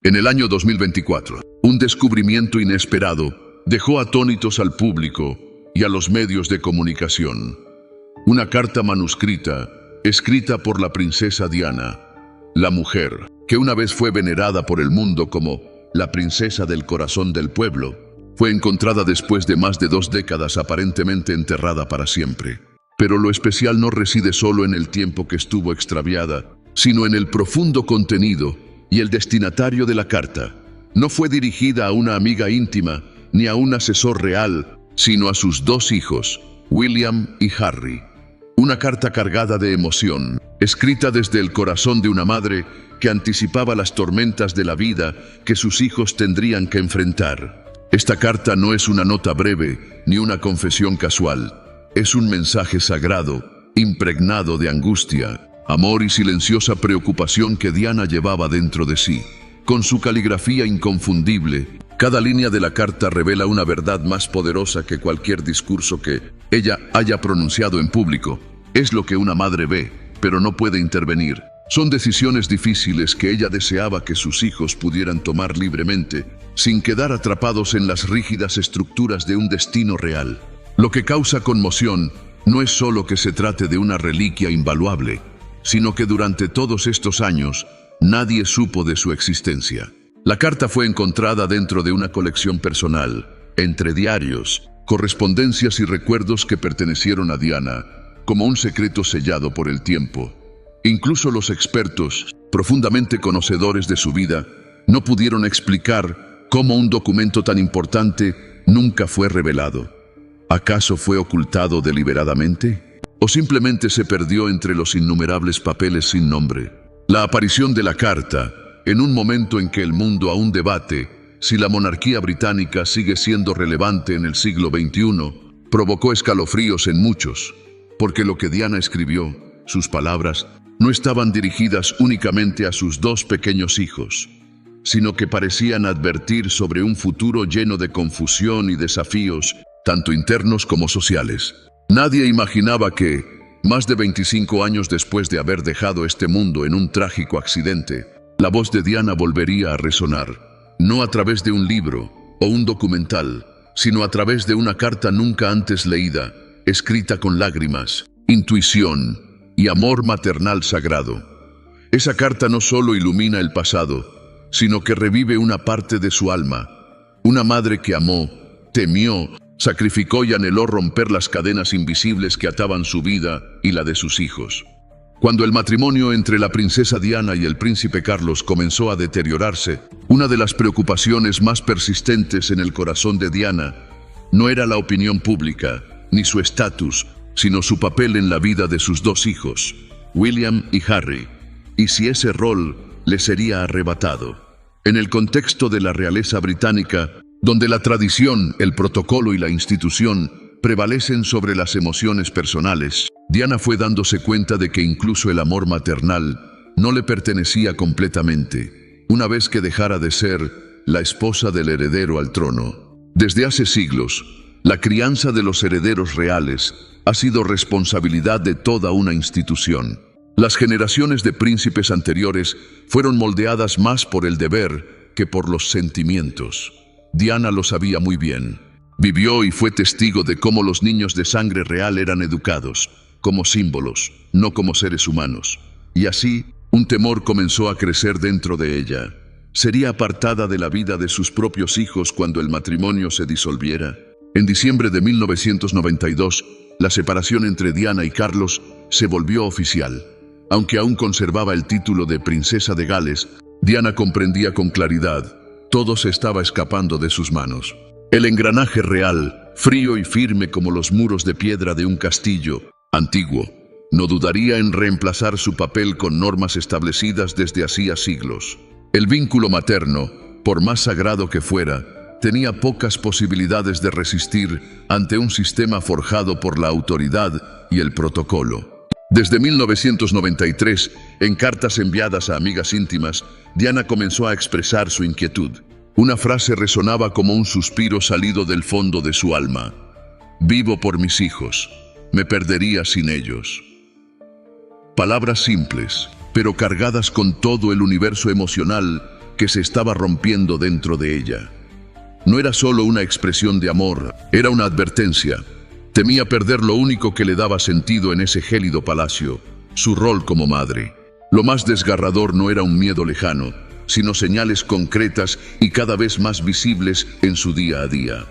En el año 2024, un descubrimiento inesperado dejó atónitos al público y a los medios de comunicación. Una carta manuscrita, escrita por la princesa Diana, la mujer que una vez fue venerada por el mundo como la princesa del corazón del pueblo, fue encontrada después de más de 2 décadas aparentemente enterrada para siempre. Pero lo especial no reside solo en el tiempo que estuvo extraviada, sino en el profundo contenido y el destinatario de la carta. No fue dirigida a una amiga íntima ni a un asesor real, sino a sus 2 hijos, William y Harry. Una carta cargada de emoción, escrita desde el corazón de una madre que anticipaba las tormentas de la vida que sus hijos tendrían que enfrentar. Esta carta no es una nota breve ni una confesión casual. Es un mensaje sagrado, impregnado de angustia, amor y silenciosa preocupación que Diana llevaba dentro de sí. Con su caligrafía inconfundible, cada línea de la carta revela una verdad más poderosa que cualquier discurso que ella haya pronunciado en público. Es lo que una madre ve, pero no puede intervenir. Son decisiones difíciles que ella deseaba que sus hijos pudieran tomar libremente, sin quedar atrapados en las rígidas estructuras de un destino real. Lo que causa conmoción no es solo que se trate de una reliquia invaluable, sino que durante todos estos años nadie supo de su existencia. La carta fue encontrada dentro de una colección personal, entre diarios, correspondencias y recuerdos que pertenecieron a Diana, como un secreto sellado por el tiempo. Incluso los expertos, profundamente conocedores de su vida, no pudieron explicar cómo un documento tan importante nunca fue revelado. ¿Acaso fue ocultado deliberadamente? ¿O simplemente se perdió entre los innumerables papeles sin nombre? La aparición de la carta, en un momento en que el mundo aún debate si la monarquía británica sigue siendo relevante en el siglo XXI, provocó escalofríos en muchos, porque lo que Diana escribió, sus palabras, no estaban dirigidas únicamente a sus 2 pequeños hijos, sino que parecían advertir sobre un futuro lleno de confusión y desafíos, tanto internos como sociales. Nadie imaginaba que, más de 25 años después de haber dejado este mundo en un trágico accidente, la voz de Diana volvería a resonar, no a través de un libro o un documental, sino a través de una carta nunca antes leída, escrita con lágrimas, intuición y amor maternal sagrado. Esa carta no solo ilumina el pasado, sino que revive una parte de su alma. Una madre que amó, temió, sacrificó y anheló romper las cadenas invisibles que ataban su vida y la de sus hijos. Cuando el matrimonio entre la princesa Diana y el príncipe Carlos comenzó a deteriorarse, una de las preocupaciones más persistentes en el corazón de Diana no era la opinión pública, ni su estatus, sino su papel en la vida de sus 2 hijos, William y Harry, y si ese rol le sería arrebatado. En el contexto de la realeza británica, donde la tradición, el protocolo y la institución prevalecen sobre las emociones personales, Diana fue dándose cuenta de que incluso el amor maternal no le pertenecía completamente, una vez que dejara de ser la esposa del heredero al trono. Desde hace siglos, la crianza de los herederos reales ha sido responsabilidad de toda una institución. Las generaciones de príncipes anteriores fueron moldeadas más por el deber que por los sentimientos. Diana lo sabía muy bien. Vivió y fue testigo de cómo los niños de sangre real eran educados, como símbolos, no como seres humanos. Y así, un temor comenzó a crecer dentro de ella. ¿Sería apartada de la vida de sus propios hijos cuando el matrimonio se disolviera? En diciembre de 1992, la separación entre Diana y Carlos se volvió oficial. Aunque aún conservaba el título de princesa de Gales, Diana comprendía con claridad: todo se estaba escapando de sus manos. El engranaje real, frío y firme como los muros de piedra de un castillo antiguo, no dudaría en reemplazar su papel con normas establecidas desde hacía siglos. El vínculo materno, por más sagrado que fuera, tenía pocas posibilidades de resistir ante un sistema forjado por la autoridad y el protocolo. Desde 1993, en cartas enviadas a amigas íntimas, Diana comenzó a expresar su inquietud. Una frase resonaba como un suspiro salido del fondo de su alma: vivo por mis hijos, me perdería sin ellos. Palabras simples, pero cargadas con todo el universo emocional que se estaba rompiendo dentro de ella. No era solo una expresión de amor, era una advertencia. Temía perder lo único que le daba sentido en ese gélido palacio, su rol como madre. Lo más desgarrador no era un miedo lejano, sino señales concretas y cada vez más visibles en su día a día.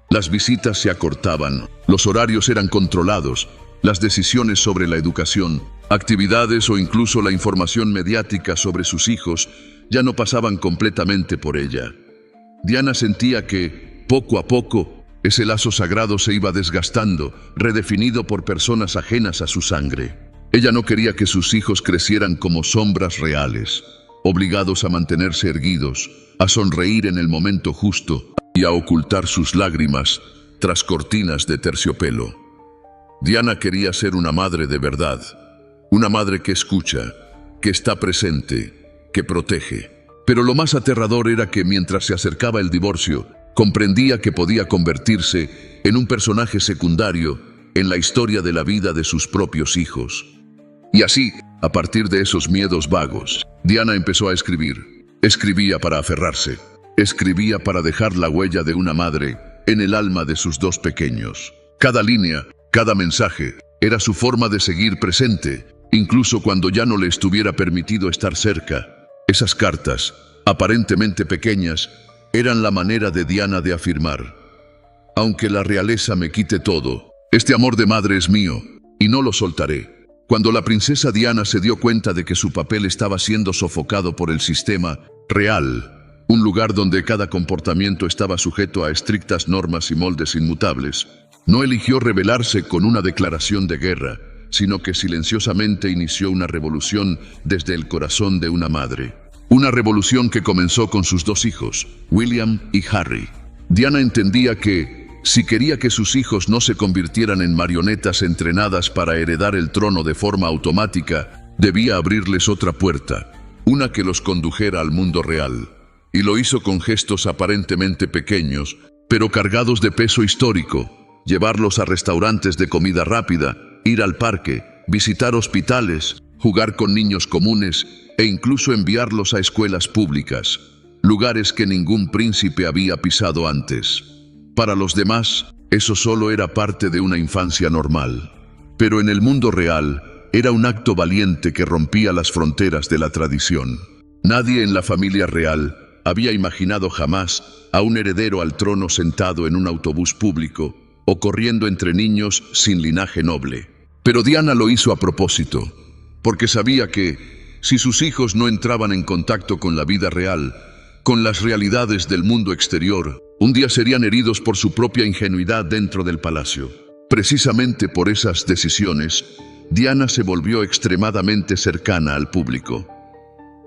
Las visitas se acortaban, los horarios eran controlados, las decisiones sobre la educación, actividades o incluso la información mediática sobre sus hijos ya no pasaban completamente por ella. Diana sentía que, poco a poco, ese lazo sagrado se iba desgastando, redefinido por personas ajenas a su sangre. Ella no quería que sus hijos crecieran como sombras reales, obligados a mantenerse erguidos, a sonreír en el momento justo y a ocultar sus lágrimas tras cortinas de terciopelo. Diana quería ser una madre de verdad, una madre que escucha, que está presente, que protege. Pero lo más aterrador era que mientras se acercaba el divorcio, comprendía que podía convertirse en un personaje secundario en la historia de la vida de sus propios hijos. Y así, a partir de esos miedos vagos, Diana empezó a escribir. Escribía para aferrarse. Escribía para dejar la huella de una madre en el alma de sus dos pequeños. Cada línea, cada mensaje, era su forma de seguir presente, incluso cuando ya no le estuviera permitido estar cerca. Esas cartas, aparentemente pequeñas, eran la manera de Diana de afirmar: aunque la realeza me quite todo, este amor de madre es mío, y no lo soltaré. Cuando la princesa Diana se dio cuenta de que su papel estaba siendo sofocado por el sistema real, un lugar donde cada comportamiento estaba sujeto a estrictas normas y moldes inmutables, no eligió rebelarse con una declaración de guerra, sino que silenciosamente inició una revolución desde el corazón de una madre. Una revolución que comenzó con sus dos hijos, William y Harry. Diana entendía que, si quería que sus hijos no se convirtieran en marionetas entrenadas para heredar el trono de forma automática, debía abrirles otra puerta, una que los condujera al mundo real. Y lo hizo con gestos aparentemente pequeños, pero cargados de peso histórico: llevarlos a restaurantes de comida rápida, ir al parque, visitar hospitales, jugar con niños comunes e incluso enviarlos a escuelas públicas, lugares que ningún príncipe había pisado antes. Para los demás, eso solo era parte de una infancia normal. Pero en el mundo real, era un acto valiente que rompía las fronteras de la tradición. Nadie en la familia real había imaginado jamás a un heredero al trono sentado en un autobús público o corriendo entre niños sin linaje noble. Pero Diana lo hizo a propósito, porque sabía que, si sus hijos no entraban en contacto con la vida real, con las realidades del mundo exterior, un día serían heridos por su propia ingenuidad dentro del palacio. Precisamente por esas decisiones, Diana se volvió extremadamente cercana al público.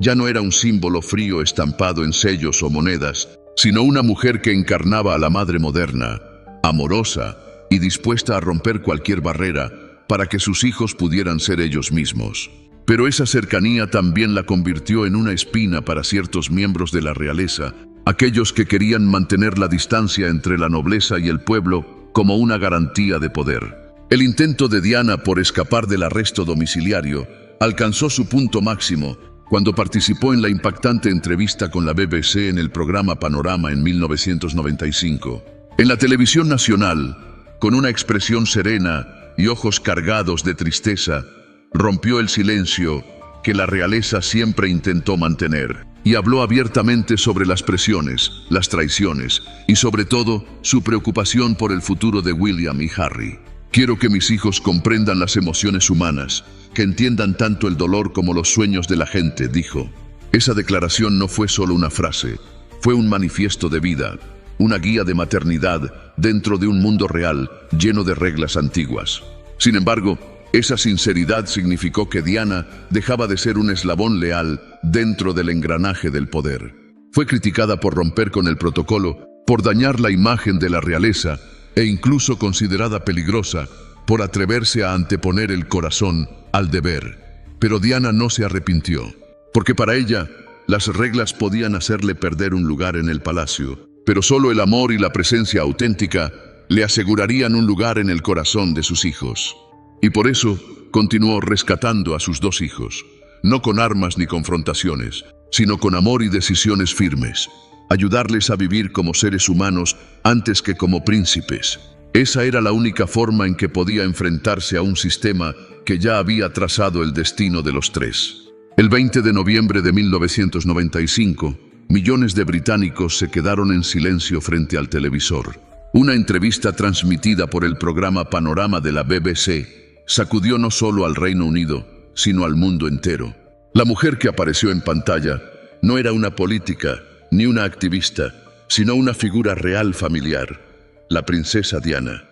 Ya no era un símbolo frío estampado en sellos o monedas, sino una mujer que encarnaba a la madre moderna, amorosa y dispuesta a romper cualquier barrera para que sus hijos pudieran ser ellos mismos. Pero esa cercanía también la convirtió en una espina para ciertos miembros de la realeza, aquellos que querían mantener la distancia entre la nobleza y el pueblo como una garantía de poder. El intento de Diana por escapar del arresto domiciliario alcanzó su punto máximo cuando participó en la impactante entrevista con la BBC en el programa Panorama en 1995. En la televisión nacional, con una expresión serena y ojos cargados de tristeza, rompió el silencio que la realeza siempre intentó mantener y habló abiertamente sobre las presiones, las traiciones y sobre todo su preocupación por el futuro de William y Harry. Quiero que mis hijos comprendan las emociones humanas, que entiendan tanto el dolor como los sueños de la gente, dijo. Esa declaración no fue solo una frase, fue un manifiesto de vida, una guía de maternidad dentro de un mundo real lleno de reglas antiguas. Sin embargo, esa sinceridad significó que Diana dejaba de ser un eslabón leal dentro del engranaje del poder. Fue criticada por romper con el protocolo, por dañar la imagen de la realeza e incluso considerada peligrosa por atreverse a anteponer el corazón al deber. Pero Diana no se arrepintió, porque para ella las reglas podían hacerle perder un lugar en el palacio, pero solo el amor y la presencia auténtica le asegurarían un lugar en el corazón de sus hijos. Y por eso continuó rescatando a sus dos hijos, no con armas ni confrontaciones, sino con amor y decisiones firmes. Ayudarles a vivir como seres humanos antes que como príncipes. Esa era la única forma en que podía enfrentarse a un sistema que ya había trazado el destino de los tres. El 20 de noviembre de 1995, millones de británicos se quedaron en silencio frente al televisor. Una entrevista transmitida por el programa Panorama de la BBC sacudió no solo al Reino Unido, sino al mundo entero. La mujer que apareció en pantalla no era una política ni una activista, sino una figura real familiar, la princesa Diana.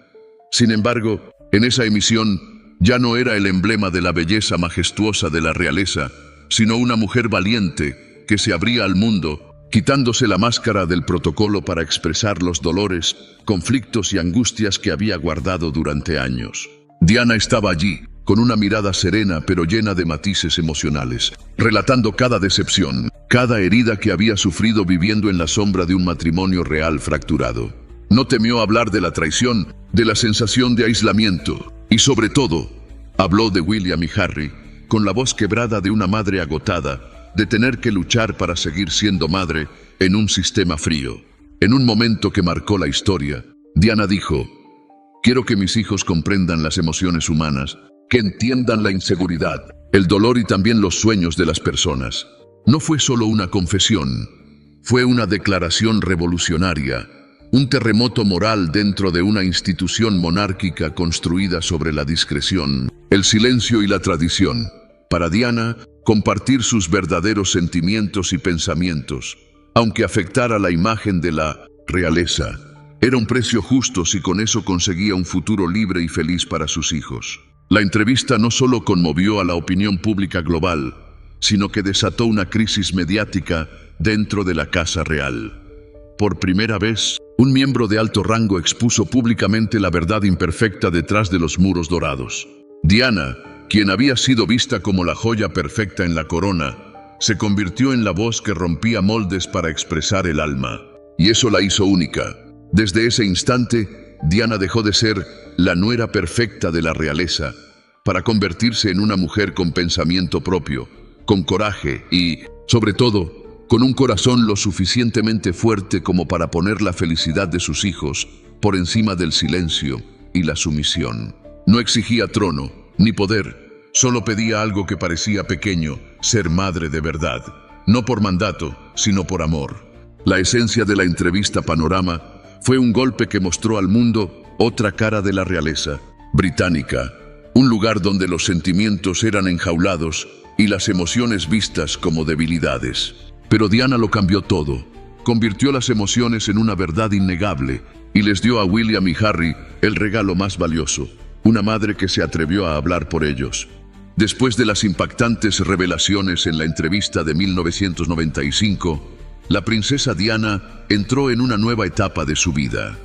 Sin embargo, en esa emisión ya no era el emblema de la belleza majestuosa de la realeza, sino una mujer valiente que se abría al mundo, quitándose la máscara del protocolo para expresar los dolores, conflictos y angustias que había guardado durante años. Diana estaba allí, con una mirada serena pero llena de matices emocionales, relatando cada decepción, cada herida que había sufrido viviendo en la sombra de un matrimonio real fracturado. No temió hablar de la traición, de la sensación de aislamiento, y sobre todo, habló de William y Harry, con la voz quebrada de una madre agotada, de tener que luchar para seguir siendo madre en un sistema frío. En un momento que marcó la historia, Diana dijo: «Quiero que mis hijos comprendan las emociones humanas, que entiendan la inseguridad, el dolor y también los sueños de las personas». No fue solo una confesión, fue una declaración revolucionaria, un terremoto moral dentro de una institución monárquica construida sobre la discreción, el silencio y la tradición. Para Diana, compartir sus verdaderos sentimientos y pensamientos, aunque afectara la imagen de la realeza, era un precio justo si con eso conseguía un futuro libre y feliz para sus hijos. La entrevista no solo conmovió a la opinión pública global, sino que desató una crisis mediática dentro de la Casa Real. Por primera vez, un miembro de alto rango expuso públicamente la verdad imperfecta detrás de los muros dorados. Diana, quien había sido vista como la joya perfecta en la corona, se convirtió en la voz que rompía moldes para expresar el alma. Y eso la hizo única. Desde ese instante, Diana dejó de ser la nuera perfecta de la realeza, para convertirse en una mujer con pensamiento propio, con coraje y, sobre todo, con un corazón lo suficientemente fuerte como para poner la felicidad de sus hijos por encima del silencio y la sumisión. No exigía trono ni poder, solo pedía algo que parecía pequeño: ser madre de verdad, no por mandato, sino por amor. La esencia de la entrevista Panorama fue un golpe que mostró al mundo otra cara de la realeza británica, un lugar donde los sentimientos eran enjaulados y las emociones vistas como debilidades. Pero Diana lo cambió todo, convirtió las emociones en una verdad innegable y les dio a William y Harry el regalo más valioso, una madre que se atrevió a hablar por ellos. Después de las impactantes revelaciones en la entrevista de 1995, la princesa Diana entró en una nueva etapa de su vida,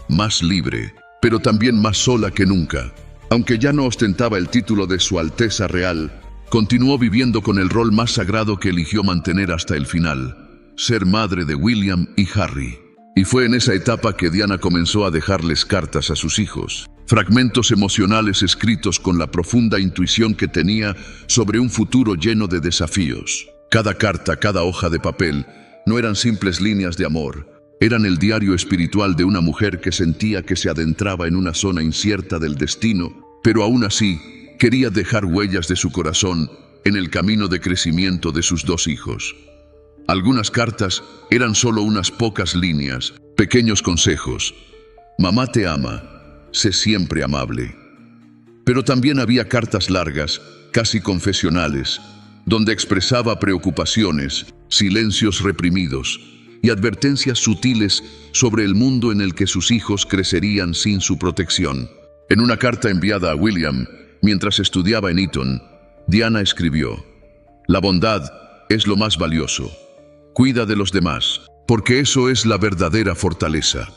más libre, pero también más sola que nunca. Aunque ya no ostentaba el título de Su Alteza Real, continuó viviendo con el rol más sagrado que eligió mantener hasta el final: ser madre de William y Harry. Y fue en esa etapa que Diana comenzó a dejarles cartas a sus hijos, fragmentos emocionales escritos con la profunda intuición que tenía sobre un futuro lleno de desafíos. Cada carta, cada hoja de papel, no eran simples líneas de amor, eran el diario espiritual de una mujer que sentía que se adentraba en una zona incierta del destino, pero aún así quería dejar huellas de su corazón en el camino de crecimiento de sus dos hijos. Algunas cartas eran solo unas pocas líneas, pequeños consejos: «Mamá te ama, sé siempre amable». Pero también había cartas largas, casi confesionales, donde expresaba preocupaciones, silencios reprimidos y advertencias sutiles sobre el mundo en el que sus hijos crecerían sin su protección. En una carta enviada a William, mientras estudiaba en Eton, Diana escribió: «La bondad es lo más valioso. Cuida de los demás, porque eso es la verdadera fortaleza».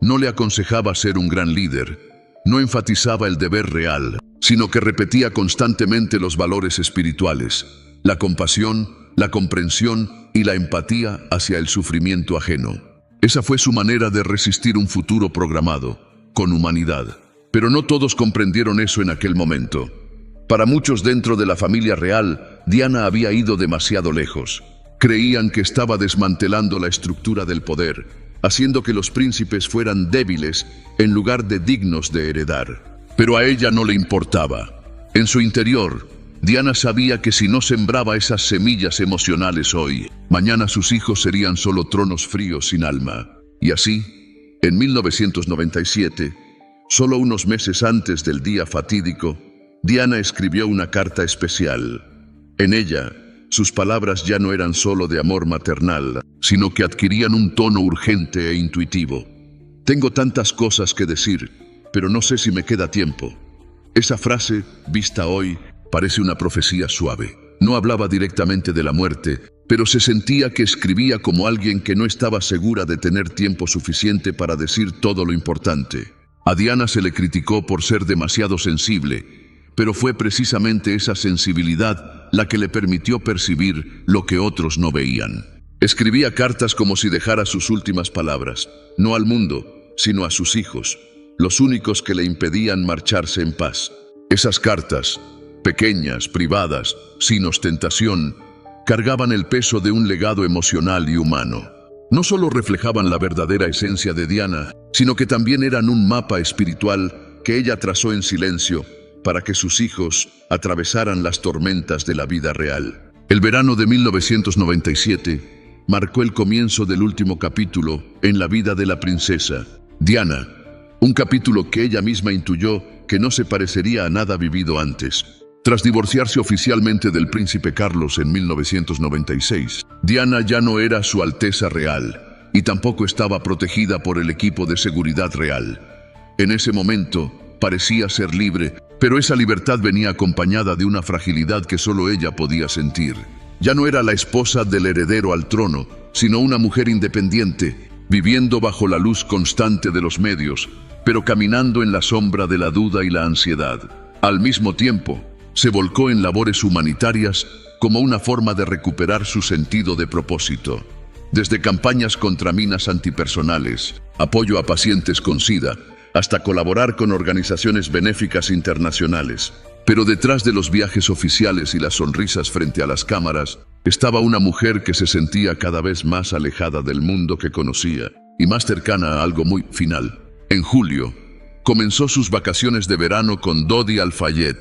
No le aconsejaba ser un gran líder, no enfatizaba el deber real, sino que repetía constantemente los valores espirituales: la compasión, la comprensión y la empatía hacia el sufrimiento ajeno. Esa fue su manera de resistir un futuro programado, con humanidad. Pero no todos comprendieron eso en aquel momento. Para muchos dentro de la familia real, Diana había ido demasiado lejos. Creían que estaba desmantelando la estructura del poder, haciendo que los príncipes fueran débiles en lugar de dignos de heredar. Pero a ella no le importaba. En su interior, Diana sabía que si no sembraba esas semillas emocionales hoy, mañana sus hijos serían solo tronos fríos sin alma. Y así, en 1997, solo unos meses antes del día fatídico, Diana escribió una carta especial. En ella, sus palabras ya no eran solo de amor maternal, sino que adquirían un tono urgente e intuitivo. Tengo tantas cosas que decir, pero no sé si me queda tiempo. Esa frase, vista hoy, parece una profecía suave. No hablaba directamente de la muerte, pero se sentía que escribía como alguien que no estaba segura de tener tiempo suficiente para decir todo lo importante. A Diana se le criticó por ser demasiado sensible, pero fue precisamente esa sensibilidad la que le permitió percibir lo que otros no veían. Escribía cartas como si dejara sus últimas palabras, no al mundo, sino a sus hijos, los únicos que le impedían marcharse en paz. Esas cartas, pequeñas, privadas, sin ostentación, cargaban el peso de un legado emocional y humano. No solo reflejaban la verdadera esencia de Diana, sino que también eran un mapa espiritual que ella trazó en silencio para que sus hijos atravesaran las tormentas de la vida real. El verano de 1997 marcó el comienzo del último capítulo en la vida de la princesa Diana, un capítulo que ella misma intuyó que no se parecería a nada vivido antes. Tras divorciarse oficialmente del príncipe Carlos en 1996, Diana ya no era Su Alteza Real y tampoco estaba protegida por el equipo de seguridad real. En ese momento, parecía ser libre, pero esa libertad venía acompañada de una fragilidad que solo ella podía sentir. Ya no era la esposa del heredero al trono, sino una mujer independiente, viviendo bajo la luz constante de los medios, pero caminando en la sombra de la duda y la ansiedad. Al mismo tiempo, se volcó en labores humanitarias como una forma de recuperar su sentido de propósito. Desde campañas contra minas antipersonales, apoyo a pacientes con SIDA, hasta colaborar con organizaciones benéficas internacionales. Pero detrás de los viajes oficiales y las sonrisas frente a las cámaras, estaba una mujer que se sentía cada vez más alejada del mundo que conocía y más cercana a algo muy final. En julio, comenzó sus vacaciones de verano con Dodi Al-Fayed,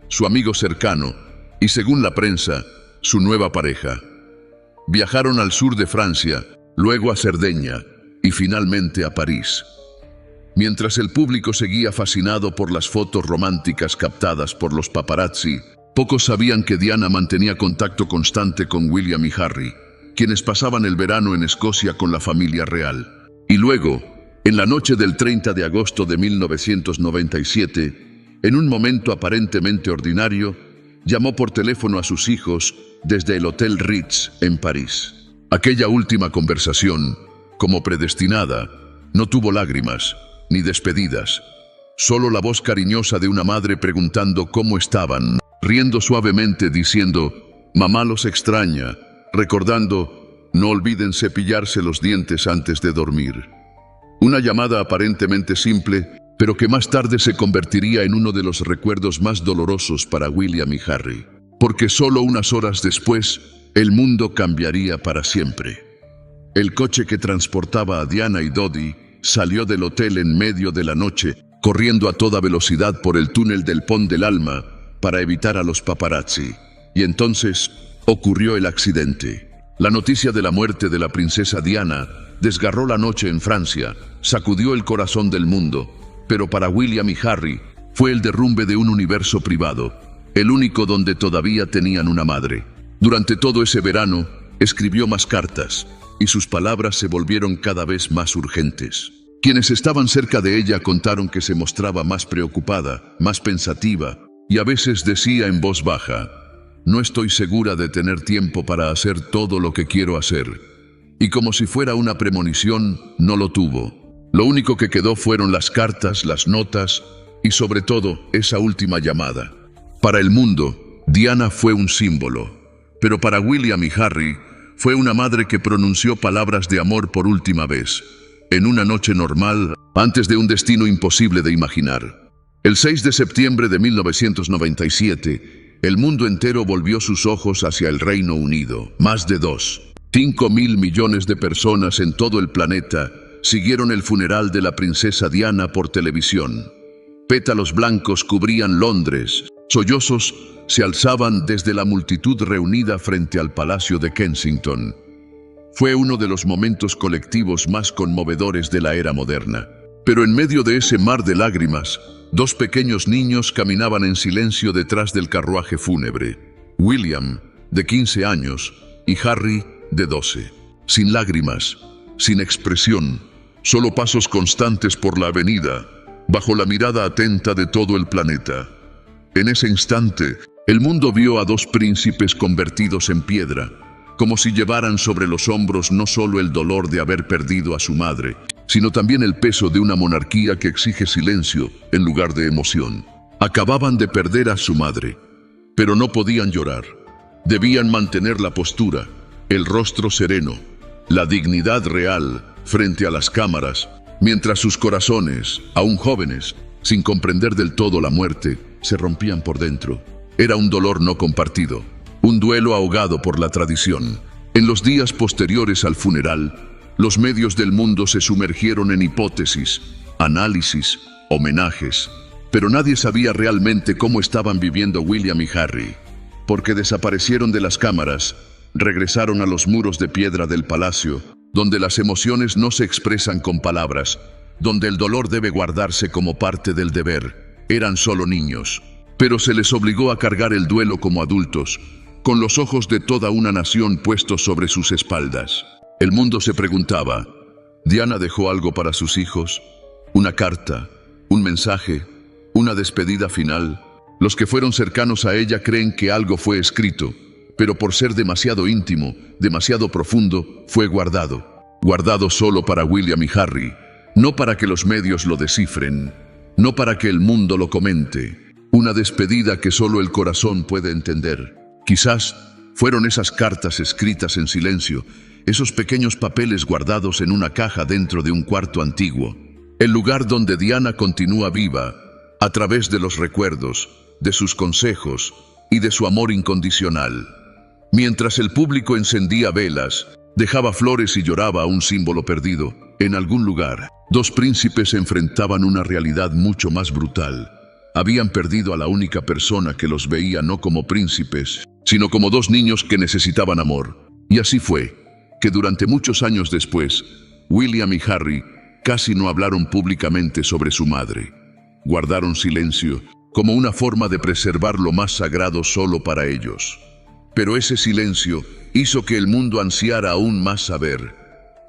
su amigo cercano, y según la prensa, su nueva pareja. Viajaron al sur de Francia, luego a Cerdeña y finalmente a París. Mientras el público seguía fascinado por las fotos románticas captadas por los paparazzi, pocos sabían que Diana mantenía contacto constante con William y Harry, quienes pasaban el verano en Escocia con la familia real. Y luego, en la noche del 30 de agosto de 1997, en un momento aparentemente ordinario, llamó por teléfono a sus hijos desde el Hotel Ritz en París. Aquella última conversación, como predestinada, no tuvo lágrimas ni despedidas, solo la voz cariñosa de una madre preguntando cómo estaban, riendo suavemente diciendo, «Mamá los extraña», recordando, «No olviden cepillarse los dientes antes de dormir». Una llamada aparentemente simple, pero que más tarde se convertiría en uno de los recuerdos más dolorosos para William y Harry, porque solo unas horas después, el mundo cambiaría para siempre. El coche que transportaba a Diana y Dodi salió del hotel en medio de la noche, corriendo a toda velocidad por el túnel del Pont del Alma para evitar a los paparazzi. Y entonces ocurrió el accidente. La noticia de la muerte de la princesa Diana desgarró la noche en Francia, sacudió el corazón del mundo, pero para William y Harry fue el derrumbe de un universo privado, el único donde todavía tenían una madre. Durante todo ese verano, escribió más cartas, y sus palabras se volvieron cada vez más urgentes. Quienes estaban cerca de ella contaron que se mostraba más preocupada, más pensativa, y a veces decía en voz baja, «No estoy segura de tener tiempo para hacer todo lo que quiero hacer». Y como si fuera una premonición, no lo tuvo. Lo único que quedó fueron las cartas, las notas y sobre todo esa última llamada. Para el mundo, Diana fue un símbolo, pero para William y Harry fue una madre que pronunció palabras de amor por última vez, en una noche normal, antes de un destino imposible de imaginar. El 6 de septiembre de 1997, el mundo entero volvió sus ojos hacia el Reino Unido. Más de 5.000 millones de personas en todo el planeta siguieron el funeral de la princesa Diana por televisión. Pétalos blancos cubrían Londres, sollozos se alzaban desde la multitud reunida frente al Palacio de Kensington. Fue uno de los momentos colectivos más conmovedores de la era moderna. Pero en medio de ese mar de lágrimas, 2 pequeños niños caminaban en silencio detrás del carruaje fúnebre. William, de 15 años, y Harry, de 12. Sin lágrimas, sin expresión, solo pasos constantes por la avenida, bajo la mirada atenta de todo el planeta. En ese instante, el mundo vio a 2 príncipes convertidos en piedra, como si llevaran sobre los hombros no solo el dolor de haber perdido a su madre, sino también el peso de una monarquía que exige silencio en lugar de emoción. Acababan de perder a su madre, pero no podían llorar. Debían mantener la postura, el rostro sereno, la dignidad real frente a las cámaras, mientras sus corazones, aún jóvenes, sin comprender del todo la muerte, se rompían por dentro. Era un dolor no compartido, un duelo ahogado por la tradición. En los días posteriores al funeral, los medios del mundo se sumergieron en hipótesis, análisis, homenajes, pero nadie sabía realmente cómo estaban viviendo William y Harry, porque desaparecieron de las cámaras, regresaron a los muros de piedra del palacio, donde las emociones no se expresan con palabras, donde el dolor debe guardarse como parte del deber. Eran solo niños, pero se les obligó a cargar el duelo como adultos, con los ojos de toda una nación puestos sobre sus espaldas. El mundo se preguntaba, ¿Diana dejó algo para sus hijos? ¿Una carta? ¿Un mensaje? ¿Una despedida final? Los que fueron cercanos a ella creen que algo fue escrito, pero por ser demasiado íntimo, demasiado profundo, fue guardado. Guardado solo para William y Harry, no para que los medios lo descifren, no para que el mundo lo comente. Una despedida que solo el corazón puede entender. Quizás fueron esas cartas escritas en silencio, esos pequeños papeles guardados en una caja dentro de un cuarto antiguo. El lugar donde Diana continúa viva, a través de los recuerdos, de sus consejos y de su amor incondicional. Mientras el público encendía velas, dejaba flores y lloraba un símbolo perdido, en algún lugar, 2 príncipes enfrentaban una realidad mucho más brutal. Habían perdido a la única persona que los veía no como príncipes, sino como 2 niños que necesitaban amor. Y así fue, que durante muchos años después, William y Harry casi no hablaron públicamente sobre su madre. Guardaron silencio, como una forma de preservar lo más sagrado solo para ellos. Pero ese silencio hizo que el mundo ansiara aún más saber.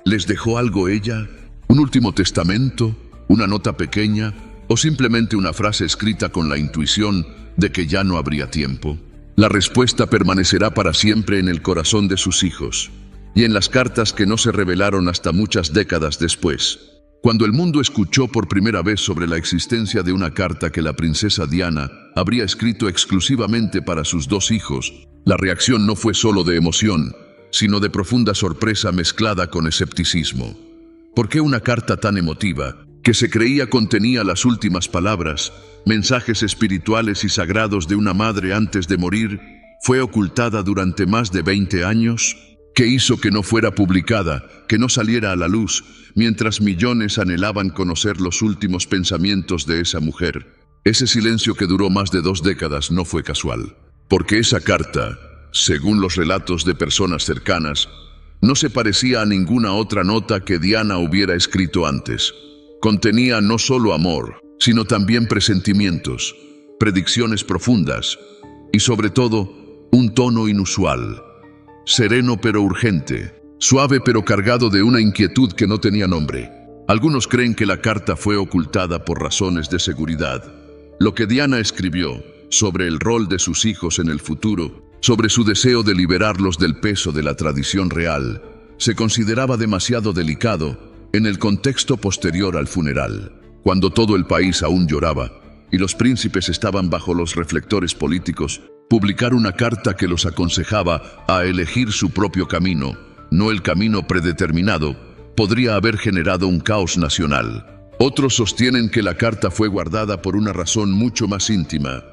¿Les dejó algo ella? ¿Un último testamento? ¿Una nota pequeña? ¿O simplemente una frase escrita con la intuición de que ya no habría tiempo? La respuesta permanecerá para siempre en el corazón de sus hijos y en las cartas que no se revelaron hasta muchas décadas después. Cuando el mundo escuchó por primera vez sobre la existencia de una carta que la princesa Diana habría escrito exclusivamente para sus 2 hijos, la reacción no fue solo de emoción, sino de profunda sorpresa mezclada con escepticismo. ¿Por qué una carta tan emotiva, que se creía contenía las últimas palabras, mensajes espirituales y sagrados de una madre antes de morir, fue ocultada durante más de 20 años? ¿Qué hizo que no fuera publicada, que no saliera a la luz, mientras millones anhelaban conocer los últimos pensamientos de esa mujer? Ese silencio que duró más de 2 décadas no fue casual, porque esa carta, según los relatos de personas cercanas, no se parecía a ninguna otra nota que Diana hubiera escrito antes. Contenía no solo amor, sino también presentimientos, predicciones profundas y sobre todo, un tono inusual. Sereno pero urgente, suave pero cargado de una inquietud que no tenía nombre. Algunos creen que la carta fue ocultada por razones de seguridad. Lo que Diana escribió sobre el rol de sus hijos en el futuro, sobre su deseo de liberarlos del peso de la tradición real, se consideraba demasiado delicado en el contexto posterior al funeral, cuando todo el país aún lloraba y los príncipes estaban bajo los reflectores políticos. Publicar una carta que los aconsejaba a elegir su propio camino, no el camino predeterminado, podría haber generado un caos nacional. Otros sostienen que la carta fue guardada por una razón mucho más íntima,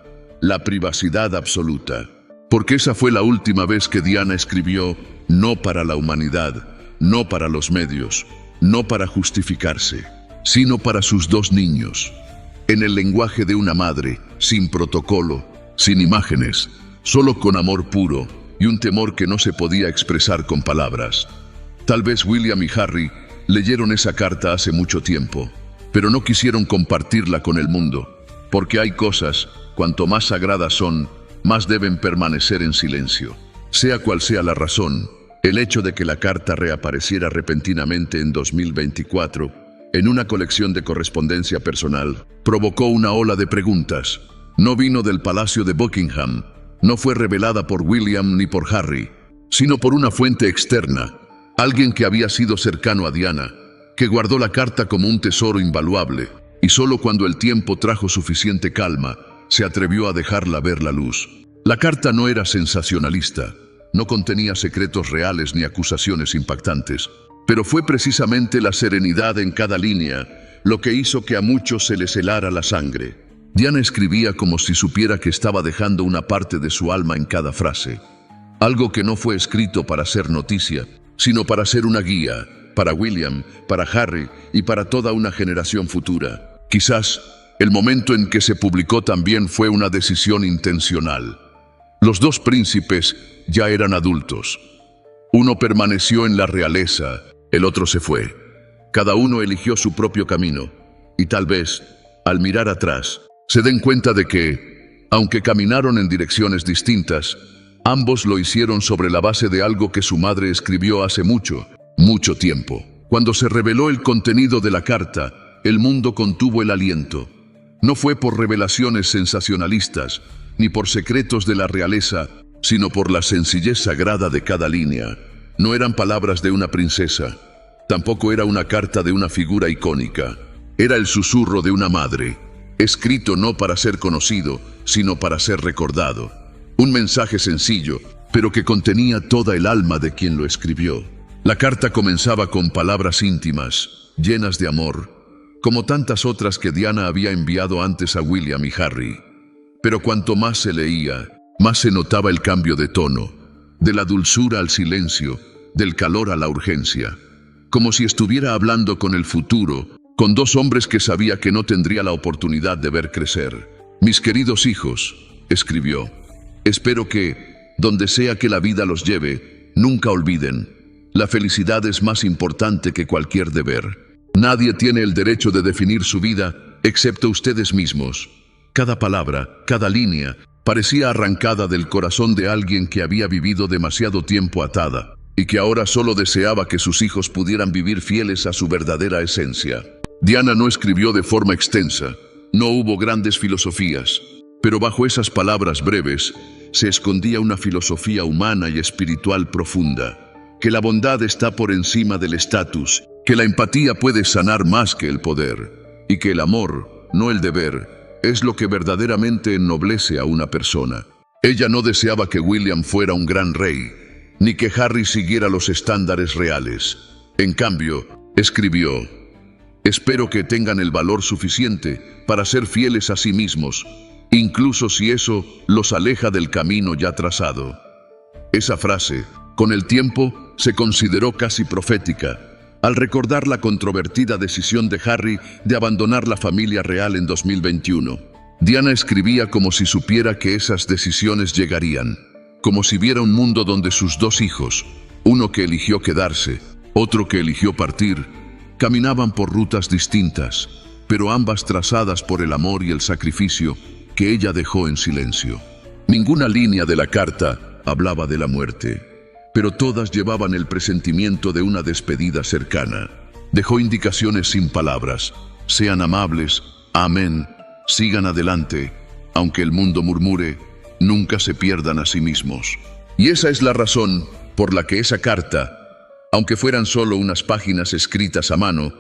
la privacidad absoluta. Porque esa fue la última vez que Diana escribió, no para la humanidad, no para los medios, no para justificarse, sino para sus dos niños. En el lenguaje de una madre, sin protocolo, sin imágenes, solo con amor puro y un temor que no se podía expresar con palabras. Tal vez William y Harry leyeron esa carta hace mucho tiempo, pero no quisieron compartirla con el mundo, porque hay cosas, cuanto más sagradas son, más deben permanecer en silencio. Sea cual sea la razón, el hecho de que la carta reapareciera repentinamente en 2024, en una colección de correspondencia personal, provocó una ola de preguntas. No vino del Palacio de Buckingham, no fue revelada por William ni por Harry, sino por una fuente externa, alguien que había sido cercano a Diana, que guardó la carta como un tesoro invaluable, y solo cuando el tiempo trajo suficiente calma, se atrevió a dejarla ver la luz. La carta no era sensacionalista, no contenía secretos reales ni acusaciones impactantes, pero fue precisamente la serenidad en cada línea lo que hizo que a muchos se les helara la sangre. Diana escribía como si supiera que estaba dejando una parte de su alma en cada frase. Algo que no fue escrito para ser noticia, sino para ser una guía, para William, para Harry y para toda una generación futura. Quizás el momento en que se publicó también fue una decisión intencional. Los dos príncipes ya eran adultos. Uno permaneció en la realeza, el otro se fue. Cada uno eligió su propio camino, y tal vez, al mirar atrás, se den cuenta de que, aunque caminaron en direcciones distintas, ambos lo hicieron sobre la base de algo que su madre escribió hace mucho, mucho tiempo. Cuando se reveló el contenido de la carta, el mundo contuvo el aliento. No fue por revelaciones sensacionalistas, ni por secretos de la realeza, sino por la sencillez sagrada de cada línea. No eran palabras de una princesa, tampoco era una carta de una figura icónica. Era el susurro de una madre, escrito no para ser conocido, sino para ser recordado. Un mensaje sencillo, pero que contenía toda el alma de quien lo escribió. La carta comenzaba con palabras íntimas, llenas de amor, como tantas otras que Diana había enviado antes a William y Harry. Pero cuanto más se leía, más se notaba el cambio de tono, de la dulzura al silencio, del calor a la urgencia. Como si estuviera hablando con el futuro, con dos hombres que sabía que no tendría la oportunidad de ver crecer. «Mis queridos hijos», escribió, «espero que, donde sea que la vida los lleve, nunca olviden, la felicidad es más importante que cualquier deber. Nadie tiene el derecho de definir su vida, excepto ustedes mismos». Cada palabra, cada línea, parecía arrancada del corazón de alguien que había vivido demasiado tiempo atada, y que ahora solo deseaba que sus hijos pudieran vivir fieles a su verdadera esencia. Diana no escribió de forma extensa, no hubo grandes filosofías, pero bajo esas palabras breves se escondía una filosofía humana y espiritual profunda, que la bondad está por encima del estatus, que la empatía puede sanar más que el poder, y que el amor, no el deber, es lo que verdaderamente ennoblece a una persona. Ella no deseaba que William fuera un gran rey, ni que Harry siguiera los estándares reales. En cambio, escribió, «Espero que tengan el valor suficiente para ser fieles a sí mismos, incluso si eso los aleja del camino ya trazado». Esa frase, con el tiempo, se consideró casi profética, al recordar la controvertida decisión de Harry de abandonar la familia real en 2021. Diana escribía como si supiera que esas decisiones llegarían, como si viera un mundo donde sus dos hijos, uno que eligió quedarse, otro que eligió partir, caminaban por rutas distintas, pero ambas trazadas por el amor y el sacrificio que ella dejó en silencio. Ninguna línea de la carta hablaba de la muerte, pero todas llevaban el presentimiento de una despedida cercana. Dejó indicaciones sin palabras: sean amables, amén, sigan adelante, aunque el mundo murmure, nunca se pierdan a sí mismos. Y esa es la razón por la que esa carta, aunque fueran solo unas páginas escritas a mano,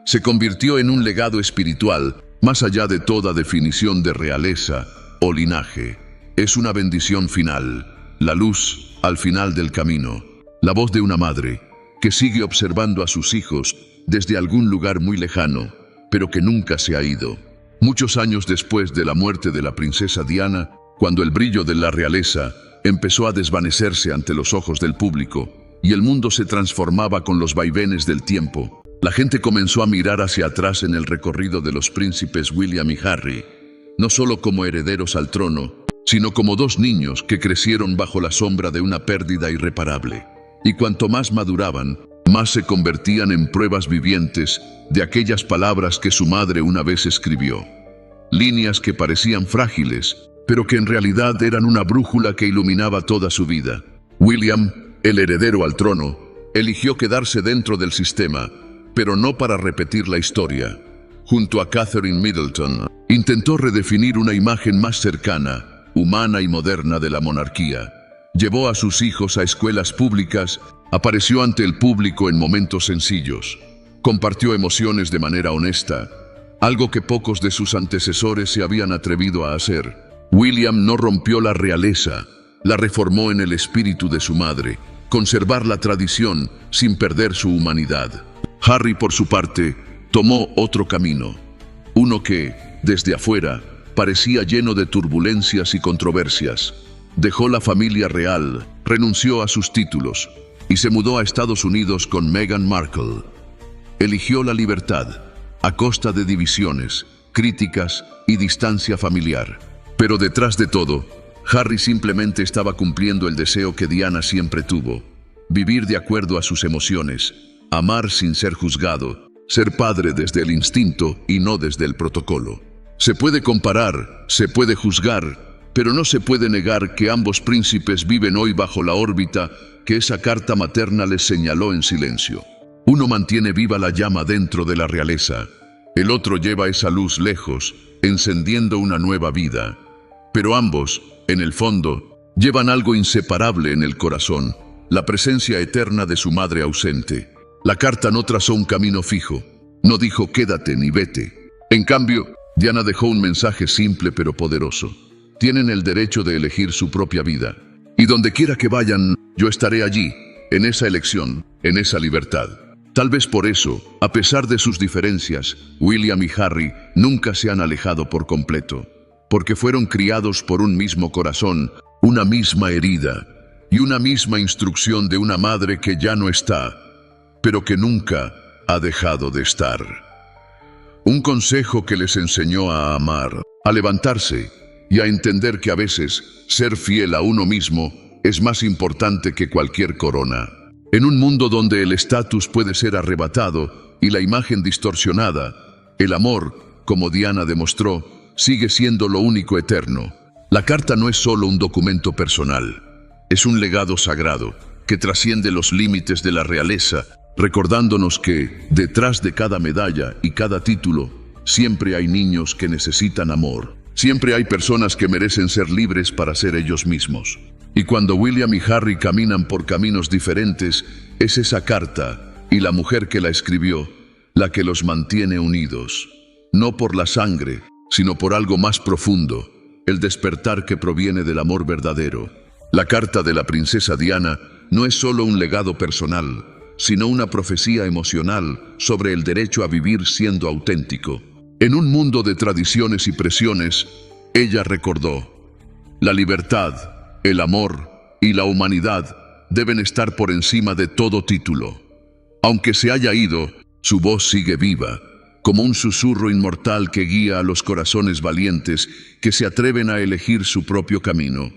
se convirtió en un legado espiritual más allá de toda definición de realeza o linaje. Es una bendición final, la luz al final del camino, la voz de una madre que sigue observando a sus hijos desde algún lugar muy lejano, pero que nunca se ha ido. Muchos años después de la muerte de la princesa Diana, cuando el brillo de la realeza empezó a desvanecerse ante los ojos del público y el mundo se transformaba con los vaivenes del tiempo, la gente comenzó a mirar hacia atrás en el recorrido de los príncipes William y Harry, no solo como herederos al trono, sino como dos niños que crecieron bajo la sombra de una pérdida irreparable. Y cuanto más maduraban, más se convertían en pruebas vivientes de aquellas palabras que su madre una vez escribió. Líneas que parecían frágiles, pero que en realidad eran una brújula que iluminaba toda su vida. William, el heredero al trono, eligió quedarse dentro del sistema, pero no para repetir la historia. Junto a Catherine Middleton, intentó redefinir una imagen más cercana, humana y moderna de la monarquía. Llevó a sus hijos a escuelas públicas, apareció ante el público en momentos sencillos, compartió emociones de manera honesta, algo que pocos de sus antecesores se habían atrevido a hacer. William no rompió la realeza, la reformó en el espíritu de su madre, conservar la tradición sin perder su humanidad. Harry, por su parte, tomó otro camino, uno que, desde afuera, parecía lleno de turbulencias y controversias. Dejó la familia real, renunció a sus títulos y se mudó a Estados Unidos con Meghan Markle. Eligió la libertad, a costa de divisiones, críticas y distancia familiar. Pero detrás de todo, Harry simplemente estaba cumpliendo el deseo que Diana siempre tuvo: vivir de acuerdo a sus emociones, amar sin ser juzgado, ser padre desde el instinto y no desde el protocolo. Se puede comparar, se puede juzgar, pero no se puede negar que ambos príncipes viven hoy bajo la órbita que esa carta materna les señaló en silencio. Uno mantiene viva la llama dentro de la realeza, el otro lleva esa luz lejos, encendiendo una nueva vida. Pero ambos, en el fondo, llevan algo inseparable en el corazón: la presencia eterna de su madre ausente. La carta no trazó un camino fijo, no dijo quédate ni vete. En cambio, Diana dejó un mensaje simple pero poderoso: tienen el derecho de elegir su propia vida. Y donde quiera que vayan, yo estaré allí, en esa elección, en esa libertad. Tal vez por eso, a pesar de sus diferencias, William y Harry nunca se han alejado por completo, porque fueron criados por un mismo corazón, una misma herida y una misma instrucción de una madre que ya no está, pero que nunca ha dejado de estar. Un consejo que les enseñó a amar, a levantarse y a entender que a veces ser fiel a uno mismo es más importante que cualquier corona. En un mundo donde el estatus puede ser arrebatado y la imagen distorsionada, el amor, como Diana demostró, sigue siendo lo único eterno. La carta no es solo un documento personal, es un legado sagrado que trasciende los límites de la realeza, recordándonos que, detrás de cada medalla y cada título, siempre hay niños que necesitan amor. Siempre hay personas que merecen ser libres para ser ellos mismos. Y cuando William y Harry caminan por caminos diferentes, es esa carta y la mujer que la escribió la que los mantiene unidos. No por la sangre, sino por algo más profundo, el despertar que proviene del amor verdadero. La carta de la princesa Diana no es solo un legado personal, sino una profecía emocional sobre el derecho a vivir siendo auténtico. En un mundo de tradiciones y presiones, ella recordó: la libertad, el amor y la humanidad deben estar por encima de todo título. Aunque se haya ido, su voz sigue viva, como un susurro inmortal que guía a los corazones valientes que se atreven a elegir su propio camino.